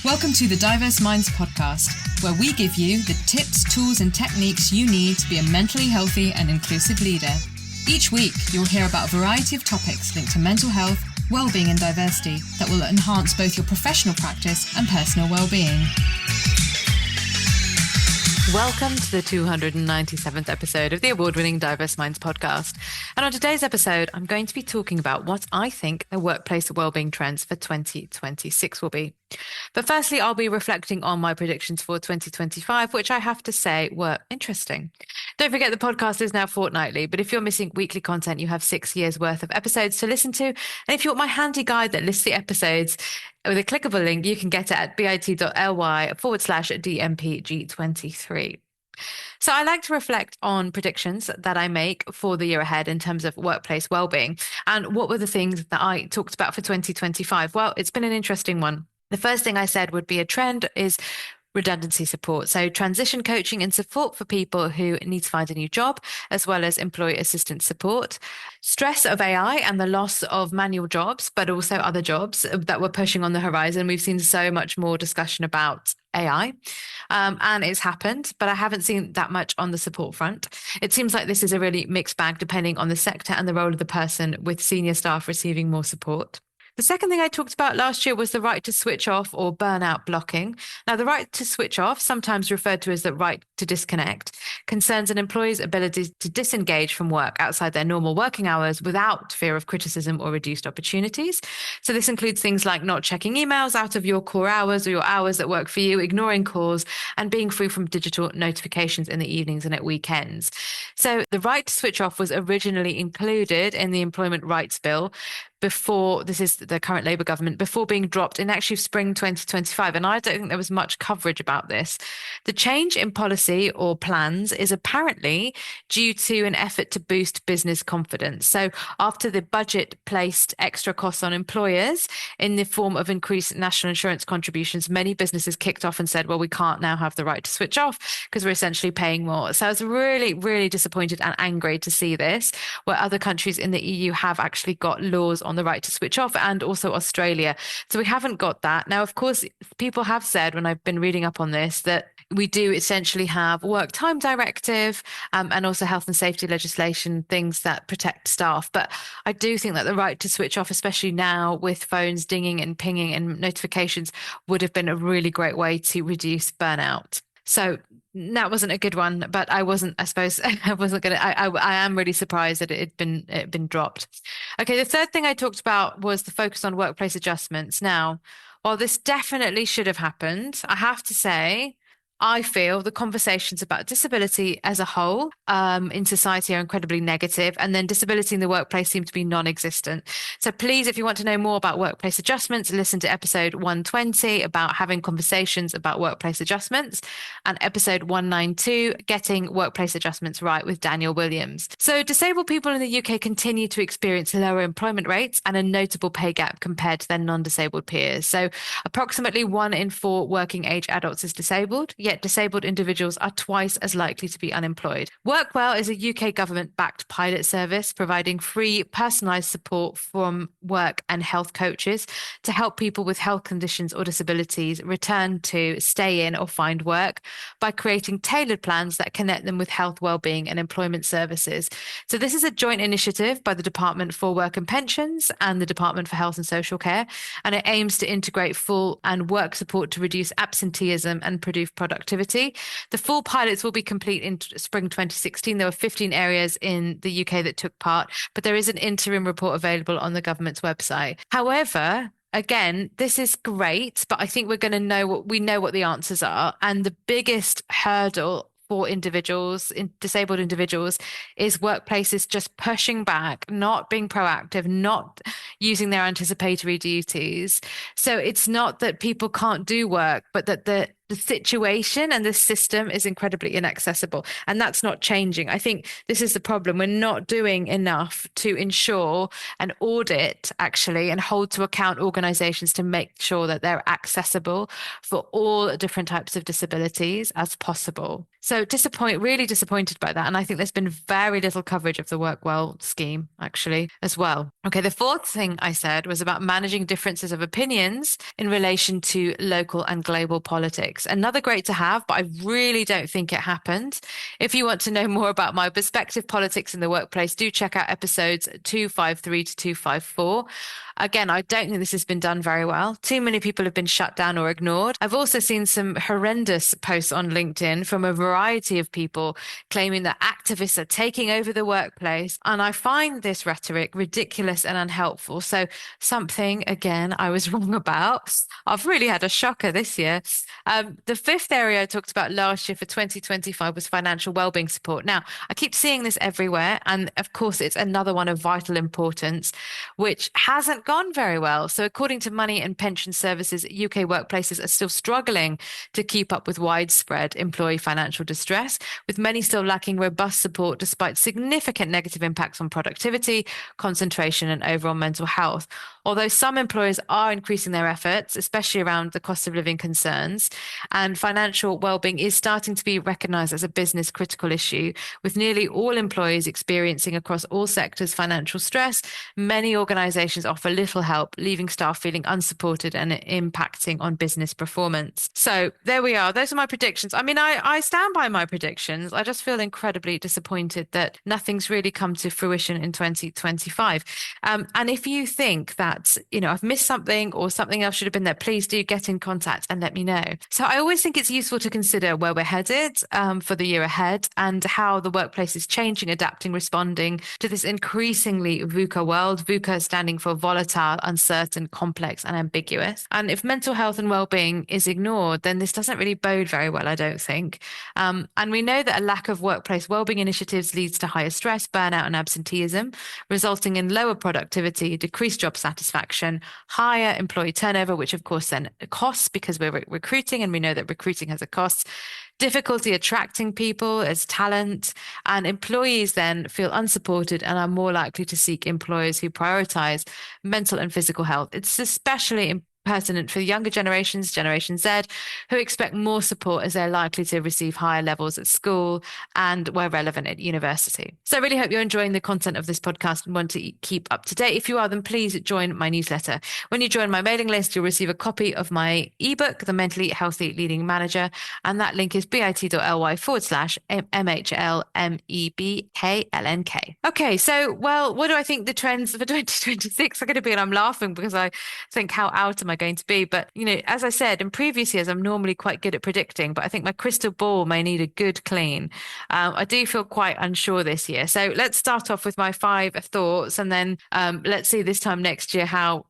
Welcome to the Diverse Minds podcast, where we give you the tips, tools, and techniques you need to be a mentally healthy and inclusive leader. Each week, you'll hear about a variety of topics linked to mental health, well-being, and diversity that will enhance both your professional practice and personal well-being. Welcome to the 297th episode of the award-winning Diverse Minds podcast. And on today's episode, I'm going to be talking about what I think the workplace wellbeing trends for 2026 will be. But firstly, I'll be reflecting on my predictions for 2025, which I have to say were interesting. Don't forget the podcast is now fortnightly, but if you're missing weekly content, you have 6 years worth of episodes to listen to. And if you want my handy guide that lists the episodes with a clickable link, you can get it at bit.ly/DMPG23. So I like to reflect on predictions that I make for the year ahead in terms of workplace wellbeing. And what were the things that I talked about for 2025? Well, it's been an interesting one. The first thing I said would be a trend is redundancy support. So transition coaching and support for people who need to find a new job, as well as employee assistance support. Stress of AI and the loss of manual jobs, but also other jobs that were pushing on the horizon. We've seen so much more discussion about AI and it's happened, but I haven't seen that much on the support front. It seems like this is a really mixed bag depending on the sector and the role of the person, with senior staff receiving more support. The second thing I talked about last year was the right to switch off or burnout blocking. Now, the right to switch off, sometimes referred to as the right to disconnect, concerns an employee's ability to disengage from work outside their normal working hours without fear of criticism or reduced opportunities. So this includes things like not checking emails out of your core hours or your hours that work for you, ignoring calls, and being free from digital notifications in the evenings and at weekends. So the right to switch off was originally included in the Employment Rights Bill before, this is the current Labour government, before being dropped in actually spring 2025. And I don't think there was much coverage about this. The change in policy or plans is apparently due to an effort to boost business confidence. So after the budget placed extra costs on employers in the form of increased national insurance contributions, many businesses kicked off and said, well, we can't now have the right to switch off because we're essentially paying more. So I was really, really disappointed and angry to see this, where other countries in the EU have actually got laws on the right to switch off, and also Australia. So we haven't got that. Now, of course, people have said when I've been reading up on this that we do essentially have work time directive and also health and safety legislation, things that protect staff. But I do think that the right to switch off, especially now with phones dinging and pinging and notifications, would have been a really great way to reduce burnout. So that wasn't a good one, but I am really surprised that it had been dropped. Okay, the third thing I talked about was the focus on workplace adjustments. Now, while this definitely should have happened, I have to say, I feel the conversations about disability as a whole in society are incredibly negative, and then disability in the workplace seem to be non-existent. So please, if you want to know more about workplace adjustments, listen to episode 120 about having conversations about workplace adjustments, and episode 192, Getting Workplace Adjustments Right, with Daniel Williams. So disabled people in the UK continue to experience lower employment rates and a notable pay gap compared to their non-disabled peers. So approximately 1 in 4 working age adults is disabled, yet disabled individuals are twice as likely to be unemployed. WorkWell is a UK government-backed pilot service providing free personalised support from work and health coaches to help people with health conditions or disabilities return to, stay in, or find work by creating tailored plans that connect them with health, wellbeing, and employment services. So this is a joint initiative by the Department for Work and Pensions and the Department for Health and Social Care, and it aims to integrate full and work support to reduce absenteeism and improve productivity. The full pilots will be complete in spring 2016. There were 15 areas in the UK that took part, but there is an interim report available on the government's website. However, again, this is great, but I think we know what the answers are. And the biggest hurdle for disabled individuals, is workplaces just pushing back, not being proactive, not using their anticipatory duties. So it's not that people can't do work, but that the situation and the system is incredibly inaccessible, and that's not changing. I think this is the problem. We're not doing enough to ensure and audit actually and hold to account organizations to make sure that they're accessible for all different types of disabilities as possible. So really disappointed by that. And I think there's been very little coverage of the Work Well scheme actually as well. Okay, the fourth thing I said was about managing differences of opinions in relation to local and global politics. Another great to have, but I really don't think it happened. If you want to know more about my perspective politics in the workplace, do check out episodes 253 to 254. Again, I don't think this has been done very well. Too many people have been shut down or ignored. I've also seen some horrendous posts on LinkedIn from a variety of people claiming that activists are taking over the workplace. And I find this rhetoric ridiculous and unhelpful. So something, again, I was wrong about. I've really had a shocker this year. The fifth area I talked about last year for 2025 was financial wellbeing support. Now, I keep seeing this everywhere. And of course, it's another one of vital importance, which hasn't gone very well. So according to Money and Pension Services, UK workplaces are still struggling to keep up with widespread employee financial distress, with many still lacking robust support despite significant negative impacts on productivity, concentration, and overall mental health. Although some employers are increasing their efforts, especially around the cost of living concerns, and financial wellbeing is starting to be recognised as a business critical issue, with nearly all employees experiencing across all sectors financial stress, many organisations offer little help, leaving staff feeling unsupported and impacting on business performance. So there we are. Those are my predictions. I mean, I stand by my predictions. I just feel incredibly disappointed that nothing's really come to fruition in 2025. And if you think that, I've missed something or something else should have been there, please do get in contact and let me know. So I always think it's useful to consider where we're headed for the year ahead and how the workplace is changing, adapting, responding to this increasingly VUCA world, VUCA standing for volatile, uncertain, complex, and ambiguous. And if mental health and well-being is ignored, then this doesn't really bode very well, I don't think. And we know that a lack of workplace well-being initiatives leads to higher stress, burnout, and absenteeism, resulting in lower productivity, decreased job satisfaction, higher employee turnover, which of course then costs because we're recruiting, and we know that recruiting has a cost, difficulty attracting people as talent, and employees then feel unsupported and are more likely to seek employers who prioritize mental and physical health. It's especially pertinent for the younger generations, Generation Z, who expect more support as they're likely to receive higher levels at school and where relevant at university. So I really hope you're enjoying the content of this podcast and want to keep up to date. If you are, then please join my newsletter. When you join my mailing list, you'll receive a copy of my ebook, The Mentally Healthy Leading Manager, and that link is bit.ly/MHLMEBKLNK. Okay, so, what do I think the trends for 2026 are going to be? And I'm laughing because I think, how out am I going to be? But, as I said, in previous years, I'm normally quite good at predicting, but I think my crystal ball may need a good clean. I do feel quite unsure this year. So let's start off with my 5 thoughts, and then let's see this time next year how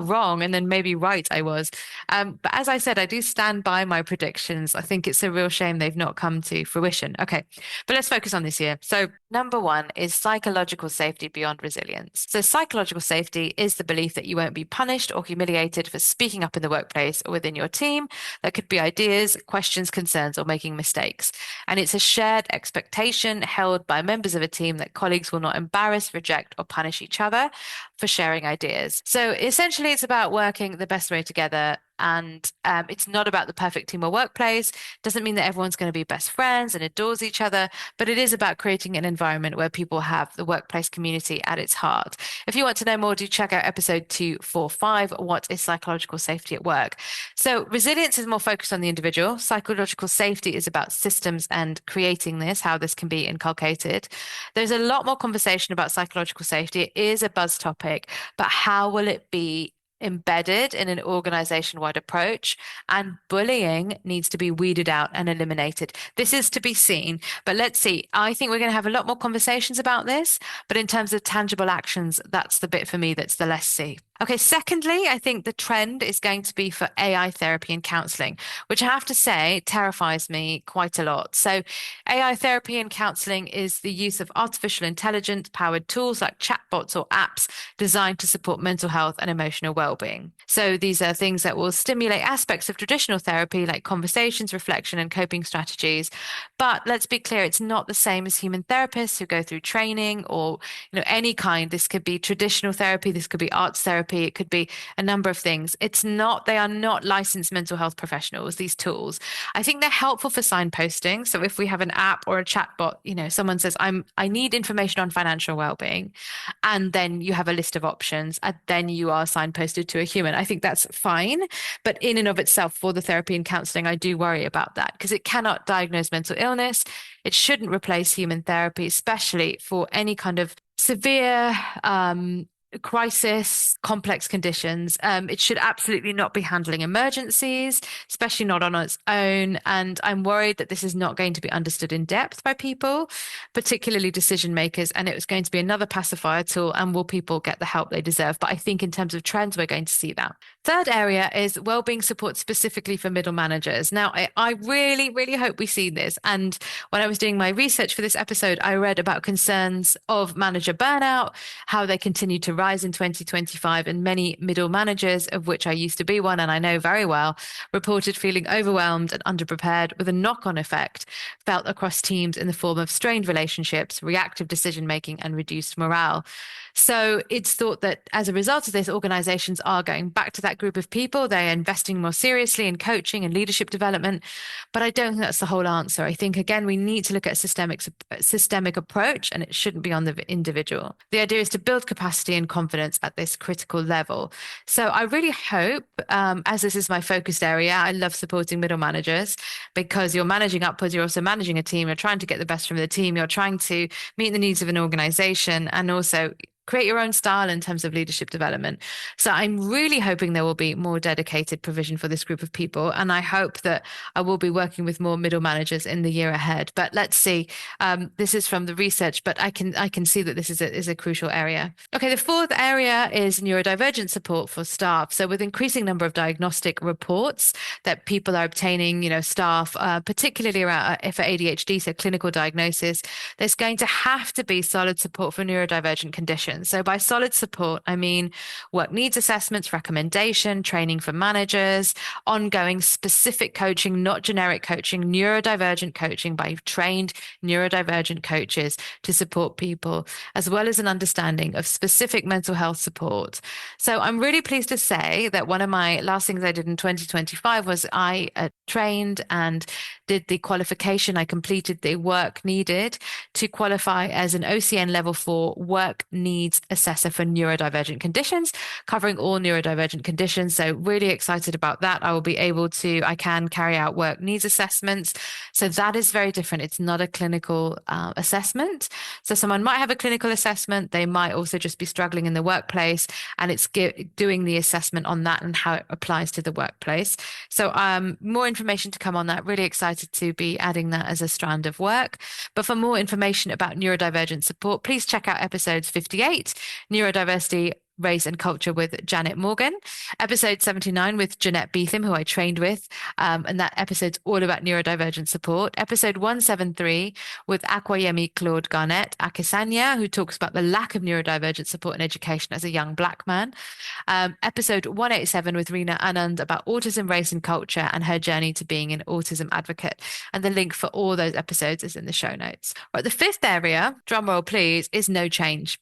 wrong and then maybe right I was. But as I said, I do stand by my predictions. I think it's a real shame they've not come to fruition. Okay, but let's focus on this year. So number 1 is psychological safety beyond resilience. So psychological safety is the belief that you won't be punished or humiliated for speaking up in the workplace or within your team. There could be ideas, questions, concerns, or making mistakes. And it's a shared expectation held by members of a team that colleagues will not embarrass, reject, or punish each other for sharing ideas. So essentially, it's about working the best way together. And it's not about the perfect team or workplace. Doesn't mean that everyone's going to be best friends and adores each other, but it is about creating an environment where people have the workplace community at its heart. If you want to know more, do check out episode 245, What is Psychological Safety at Work? So resilience is more focused on the individual. Psychological safety is about systems and creating this, how this can be inculcated. There's a lot more conversation about psychological safety. It is a buzz topic, but how will it be embedded in an organization-wide approach? And bullying needs to be weeded out and eliminated. This is to be seen, but let's see. I think we're going to have a lot more conversations about this, but in terms of tangible actions, that's the bit for me that's the less see. Okay, secondly, I think the trend is going to be for AI therapy and counseling, which I have to say terrifies me quite a lot. So, AI therapy and counseling is the use of artificial intelligence powered tools like chatbots or apps designed to support mental health and emotional well-being. So, these are things that will stimulate aspects of traditional therapy like conversations, reflection, and coping strategies. But let's be clear, it's not the same as human therapists who go through training or, any kind. This could be traditional therapy, this could be arts therapy, it could be a number of things. They are not licensed mental health professionals, these tools. I think they're helpful for signposting. So if we have an app or a chatbot, someone says, I need information on financial well-being, and then you have a list of options, and then you are signposted to a human. I think that's fine. But in and of itself, for the therapy and counseling, I do worry about that because it cannot diagnose mental illness. It shouldn't replace human therapy, especially for any kind of severe crisis, complex conditions. It should absolutely not be handling emergencies, especially not on its own. And I'm worried that this is not going to be understood in depth by people, particularly decision makers. And it was going to be another pacifier tool. And will people get the help they deserve? But I think in terms of trends, we're going to see that. Third area is wellbeing support specifically for middle managers. Now, I really, really hope we see this. And when I was doing my research for this episode, I read about concerns of manager burnout, how they continue to rise in 2025, and many middle managers, of which I used to be one and I know very well, reported feeling overwhelmed and underprepared, with a knock-on effect felt across teams in the form of strained relationships, reactive decision making, and reduced morale. So it's thought that as a result of this, organizations are going back to that group of people. They're investing more seriously in coaching and leadership development. But I don't think that's the whole answer. I think, again, we need to look at a systemic approach, and it shouldn't be on the individual. The idea is to build capacity and confidence at this critical level. So I really hope, as this is my focused area, I love supporting middle managers because you're managing upwards, you're also managing a team, you're trying to get the best from the team, you're trying to meet the needs of an organization, and also create your own style in terms of leadership development. So I'm really hoping there will be more dedicated provision for this group of people. And I hope that I will be working with more middle managers in the year ahead. But let's see. This is from the research, but I can see that this is a crucial area. Okay, the fourth area is neurodivergent support for staff. So with increasing number of diagnostic reports that people are obtaining, staff, particularly around for ADHD, so clinical diagnosis, there's going to have to be solid support for neurodivergent conditions. So by solid support, I mean work needs assessments, recommendation, training for managers, ongoing specific coaching, not generic coaching, neurodivergent coaching by trained neurodivergent coaches to support people, as well as an understanding of specific mental health support. So I'm really pleased to say that one of my last things I did in 2025 was I trained and did the qualification. I completed the work needed to qualify as an OCN level 4 work needs assessor for neurodivergent conditions, covering all neurodivergent conditions. So really excited about that. I can carry out work needs assessments. So that is very different. It's not a clinical assessment. So someone might have a clinical assessment. They might also just be struggling in the workplace, and it's doing the assessment on that and how it applies to the workplace. So more information to come on that. Really excited to be adding that as a strand of work. But for more information about neurodivergent support, please check out episodes 58, Neurodiversity, Race and Culture with Janet Morgan, episode 79 with Jeanette Beetham, who I trained with, and that episode's all about neurodivergent support. Episode 173 with Akwayemi Claude Garnett Akisanya, who talks about the lack of neurodivergent support in education as a young Black man. Episode 187 with Reena Anand about autism, race and culture, and her journey to being an autism advocate. And the link for all those episodes is in the show notes. Right, the fifth area, drumroll please, is no change.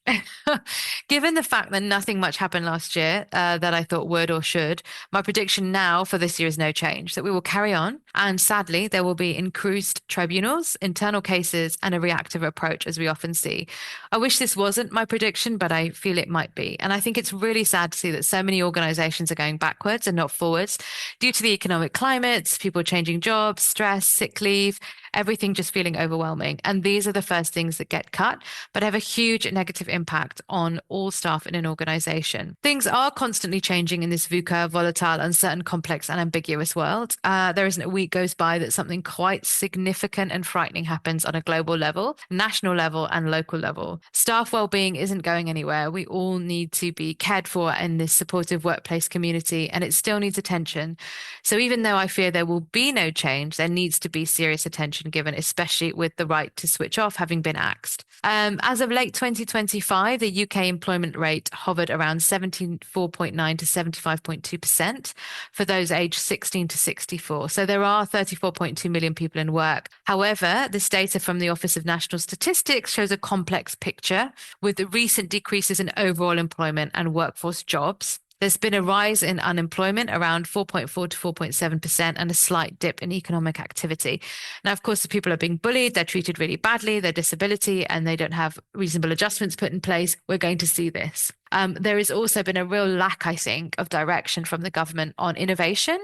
Given the fact that nothing much happened last year that I thought would or should, my prediction now for this year is no change, that we will carry on. And sadly, there will be increased tribunals, internal cases, and a reactive approach, as we often see. I wish this wasn't my prediction, but I feel it might be. And I think it's really sad to see that so many organizations are going backwards and not forwards due to the economic climate, people changing jobs, stress, sick leave, everything just feeling overwhelming. And these are the first things that get cut, but have a huge negative impact on all staff in an organization. Things are constantly changing in this VUCA, volatile, uncertain, complex, and ambiguous world. There isn't a week week goes by that something quite significant and frightening happens on a global level, national level, and local level. Staff well-being isn't going anywhere. We all need to be cared for in this supportive workplace community, and it still needs attention. So even though I fear there will be no change, there needs to be serious attention given, especially with the right to switch off having been axed. As of late 2025, the UK employment rate hovered around 74.9 to 75.2% for those aged 16 to 64. So there are 34.2 million people in work. However, this data from the Office of National Statistics shows a complex picture with recent decreases in overall employment and workforce jobs. There's been a rise in unemployment around 4.4 to 4.7% and a slight dip in economic activity. Now, of course, the people are being bullied, they're treated really badly, their disability, and they don't have reasonable adjustments put in place. We're going to see this. There has also been a real lack, I think, of direction from the government on innovation,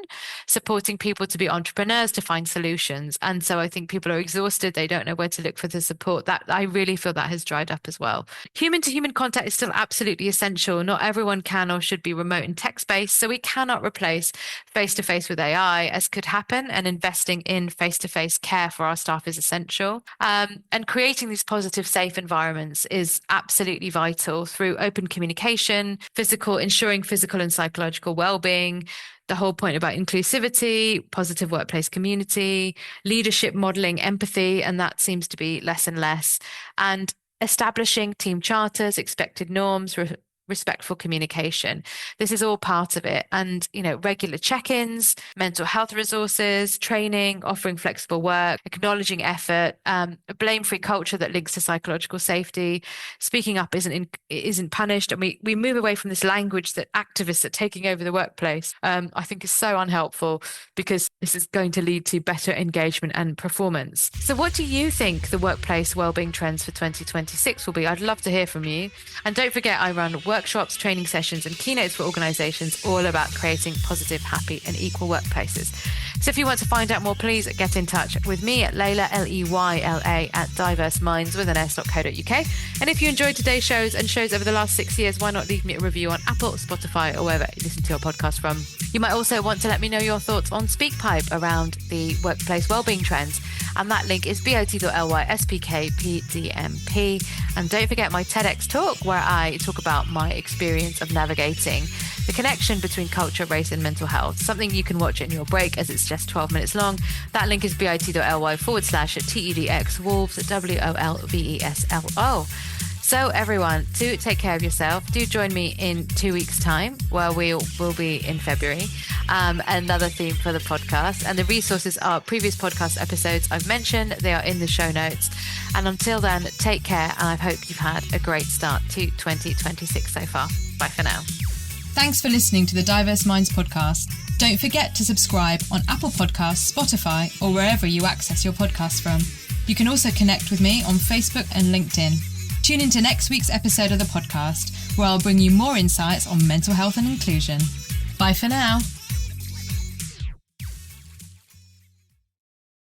supporting people to be entrepreneurs, to find solutions. And so I think people are exhausted. They don't know where to look for the support. That I really feel that has dried up as well. Human-to-human contact is still absolutely essential. Not everyone can or should be remote and text-based, so we cannot replace face-to-face with AI, as could happen, and investing in face-to-face care for our staff is essential. And creating these positive, safe environments is absolutely vital through open communication, ensuring physical and psychological well-being, the whole point about inclusivity, positive workplace community, leadership modeling empathy, and that seems to be less and less, and establishing team charters, expected norms, respectful communication. This is all part of it. And, regular check-ins, mental health resources, training, offering flexible work, acknowledging effort, a blame-free culture that links to psychological safety. Speaking up isn't punished. And we move away from this language that activists are taking over the workplace, I think is so unhelpful, because this is going to lead to better engagement and performance. So what do you think the workplace wellbeing trends for 2026 will be? I'd love to hear from you. And don't forget, I run workshops, training sessions, and keynotes for organizations all about creating positive, happy, and equal workplaces. So if you want to find out more, please get in touch with me at Leyla, Leyla, at diverseminds.co.uk. And if you enjoyed today's shows and shows over the last 6 years, why not leave me a review on Apple, Spotify, or wherever you listen to your podcast from. You might also want to let me know your thoughts on SpeakPipe around the workplace wellbeing trends. And that link is bit.ly/SPKPDMP. And don't forget my TEDx talk, where I talk about my experience of navigating the connection between culture, race, and mental health. Something you can watch in your break, as it's just 12 minutes long. That link is bit.ly/TEDx Wolves, WOLVESLO. So everyone, do take care of yourself. Do join me in 2 weeks' time, where we'll be in February. Another theme for the podcast. And the resources are previous podcast episodes I've mentioned. They are in the show notes. And until then, take care. And I hope you've had a great start to 2026 so far. Bye for now. Thanks for listening to the Diverse Minds podcast. Don't forget to subscribe on Apple Podcasts, Spotify, or wherever you access your podcasts from. You can also connect with me on Facebook and LinkedIn. Tune into next week's episode of the podcast, where I'll bring you more insights on mental health and inclusion. Bye for now.